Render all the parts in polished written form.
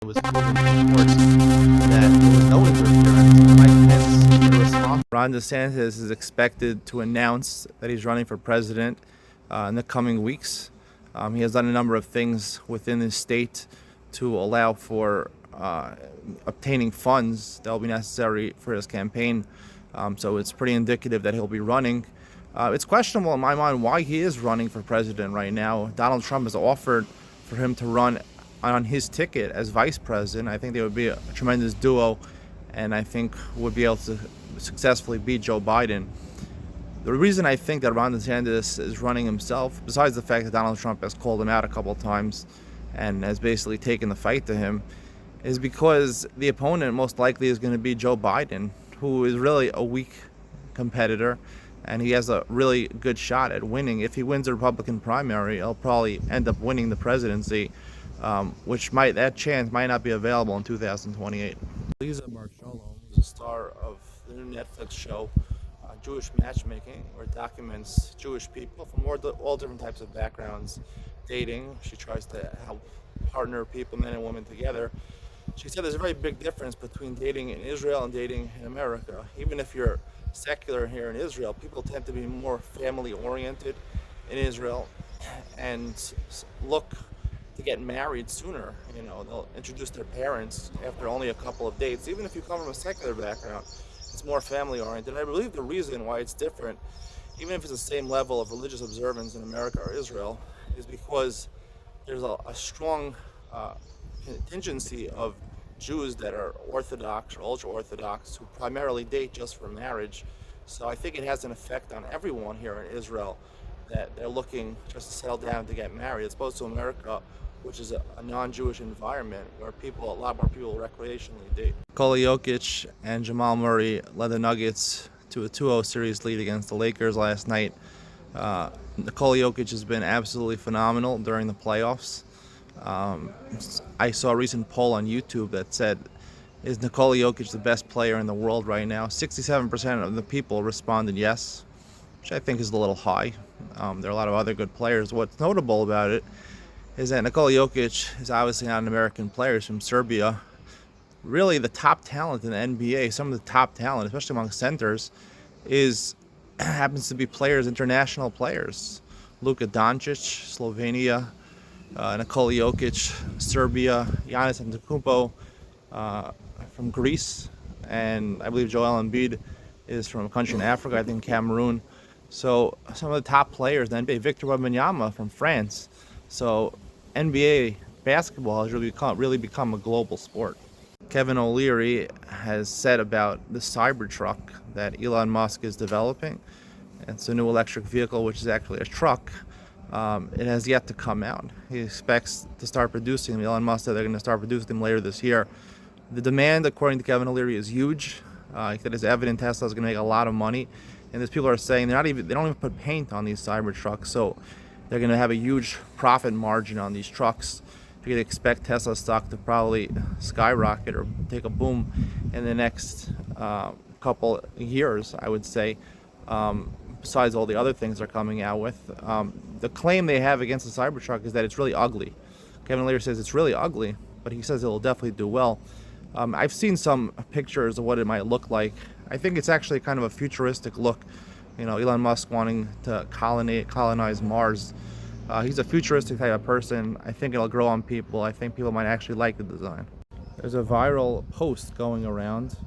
was proven in court that there was no interference. Mike Pence, in response, Ron DeSantis is expected to announce that he's running for president in the coming weeks. He has done a number of things within his state to allow for obtaining funds that will be necessary for his campaign. So it's pretty indicative that he'll be running. It's questionable in my mind why he is running for president right now. Donald Trump has offered for him to run on his ticket as vice president. I think they would be a tremendous duo, and I think would be able to successfully beat Joe Biden. The reason I think that Ron DeSantis is running himself, besides the fact that Donald Trump has called him out a couple of times and has basically taken the fight to him, is because the opponent most likely is going to be Joe Biden, who is really a weak competitor, and he has a really good shot at winning. If he wins the Republican primary, he'll probably end up winning the presidency, that chance might not be available in 2028. Lisa Marchello is a star of the new Netflix show Jewish Matchmaking, where it documents Jewish people from all different types of backgrounds dating. She tries to help partner people, men and women, together. She said there's a very big difference between dating in Israel and dating in America. Even if you're secular here in Israel, people tend to be more family oriented in Israel and look to get married sooner. They'll introduce their parents after only a couple of dates. Even if you come from a secular background, it's more family oriented. I believe the reason why it's different, even if it's the same level of religious observance in America or Israel, is because there's a strong contingency of Jews that are Orthodox or ultra-Orthodox who primarily date just for marriage. So I think it has an effect on everyone here in Israel that they're looking just to settle down to get married, as opposed to America, which is a non-Jewish environment where a lot more people recreationally date. Nikola Jokic and Jamal Murray led the Nuggets to a 2-0 series lead against the Lakers last night. Nikola Jokic has been absolutely phenomenal during the playoffs. I saw a recent poll on YouTube that said, is Nikola Jokic the best player in the world right now? 67% of the people responded yes, which I think is a little high. There are a lot of other good players. What's notable about it is that Nikola Jokic is obviously not an American player. He's from Serbia. Really, the top talent in the NBA, some of the top talent, especially among centers, happens to be international players. Luka Doncic, Slovenia, Nikola Jokic, Serbia, Giannis Antetokounmpo from Greece, and I believe Joel Embiid is from a country in Africa, I think Cameroon. So some of the top players in the NBA, Victor Wembanyama from France. So NBA basketball has really become a global sport. Kevin O'Leary has said about the Cybertruck that Elon Musk is developing. It's a new electric vehicle, which is actually a truck. It has yet to come out. He expects to start producing them. Elon Musk said they're going to start producing them later this year. The demand, according to Kevin O'Leary, is huge. That is evident. Tesla is going to make a lot of money, and these people are saying they don't even put paint on these Cybertrucks, so they're going to have a huge profit margin on these trucks. You can expect Tesla stock to probably skyrocket or take a boom in the next couple years, I would say. Besides all the other things they're coming out with, the claim they have against the Cybertruck is that it's really ugly. Kevin O'Leary says it's really ugly, but he says it'll definitely do well. I've seen some pictures of what it might look like. I think it's actually kind of a futuristic look. Elon Musk wanting to colonize Mars. He's a futuristic type of person. I think it'll grow on people. I think people might actually like the design. There's a viral post going around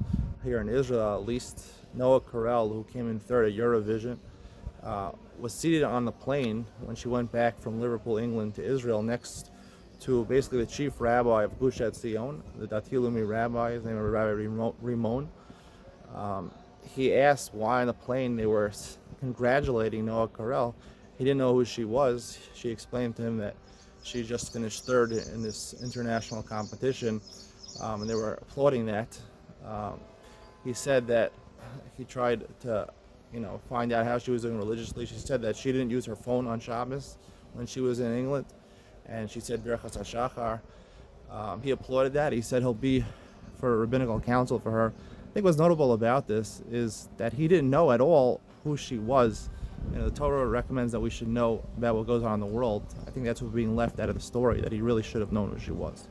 here in Israel, at least. Noah Carell, who came in third at Eurovision, was seated on the plane when she went back from Liverpool, England to Israel, next to basically the chief rabbi of Gush Etzion, the Dati Leumi rabbi. His name is Rabbi Rimon. He asked why on the plane they were congratulating Noah Carell. He didn't know who she was. She explained to him that she just finished third in this international competition, and they were applauding that. He said that he tried to, find out how she was doing religiously. She said that she didn't use her phone on Shabbos when she was in England, and she said Birchas HaShachar. He applauded that. He said he'll be for rabbinical counsel for her. I think what's notable about this is that he didn't know at all who she was. The Torah recommends that we should know about what goes on in the world. I think that's what's being left out of the story, that he really should have known who she was.